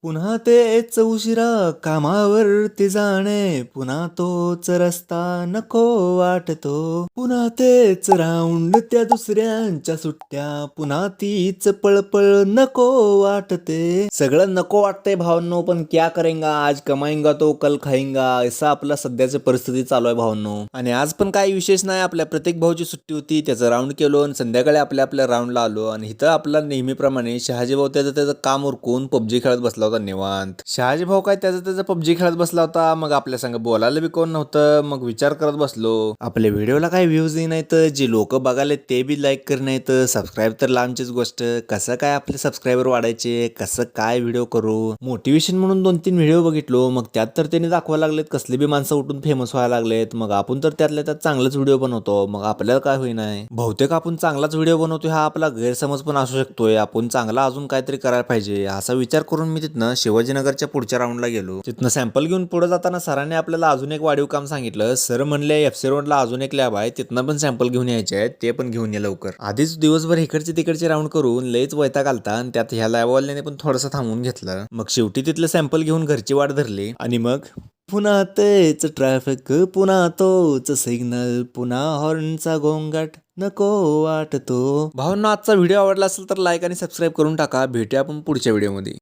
पुन्हा तेच उशिरा कामावरती जाणे, पुन्हा तोच रस्ता नको वाटतो, पुन्हा तेच राऊंड त्या दुसऱ्यांच्या सुट्ट्या, पुन्हा तीच पळपळ नको वाटते. सगळं नको वाटतंय भावांनो, पण क्या करेंगा, आज कमाईंगा तो कल खाईंगा, असं आपला सध्याची परिस्थिती चालू आहे भावांनो. आणि आज पण काही विशेष नाही, आपल्या प्रत्येक भाऊची सुट्टी होती, त्याचं राऊंड केलो आणि संध्याकाळी आपल्या राऊंडला आलो. आणि इथं आपला नेहमीप्रमाणे शहाजी भाऊ त्याचं काम उरकून पबजी खेळत बसला होता निवांत. शहाजी भाऊ काय त्याचं पबजी खेळत बसला होता, मग आपल्या संग बोलायला बी कोण नव्हतं. मग विचार करत बसलो, आपल्या व्हिडिओला काही व्ह्यूज नाहीत, जे लोक बघायला ते बी लाईक कर नाहीत, सबस्क्राईब तर लांबचीच गोष्ट, कसं काय आपले सबस्क्रायबर वाढायचे, कसं काय व्हिडिओ करू. मोटिवेशन म्हणून 2-3 व्हिडिओ बघितलो, मग त्यात तर त्यांनी दाखवायला लागलेत कसले बी माणसं उठून फेमस व्हायला लागलेत. मग आपण तर त्यातल्या त्यात चांगलाच व्हिडिओ बनवतो, मग आपल्याला काय होईनाय. बहुतेक आपण चांगलाच व्हिडिओ बनवतोय हा आपला गैरसमज पण असू शकतोय, आपण चांगला अजून काहीतरी करायला पाहिजे असा विचार करून मी तिथनं शिवाजीनगरच्या पुढच्या राऊंडला गेलो. तिथनं सॅम्पल घेऊन पुढे जाताना सरांनी आपल्याला अजून एक वाढीव काम सांगितलं. सर म्हणले FC रोडला अजून एक लॅब आहे, तिथनं पण सॅम्पल घेऊन यायचे आहेत, ते पण घेऊन ये लवकर. आधीच दिवसभर इकडचे तिकडचे राऊंड करून लयच वैताग आलता आणि त्यात ह्या लॅबवाल्याने पण थोडंसं थांबून घेतलं. मग शेवटी तिथलं सॅम्पल घेऊन घरची वाट धरली आणि मग पुन्हा तेच ट्रॅफिक, पुन्हा तोच सिग्नल, पुन्हा हॉर्नचा गोंगाट नको वाटतो. भावांनो, आजचा व्हिडिओ आवडला असेल तर लाईक आणि सबस्क्राईब करून टाका. भेटूया आपण पुढच्या व्हिडिओमध्ये.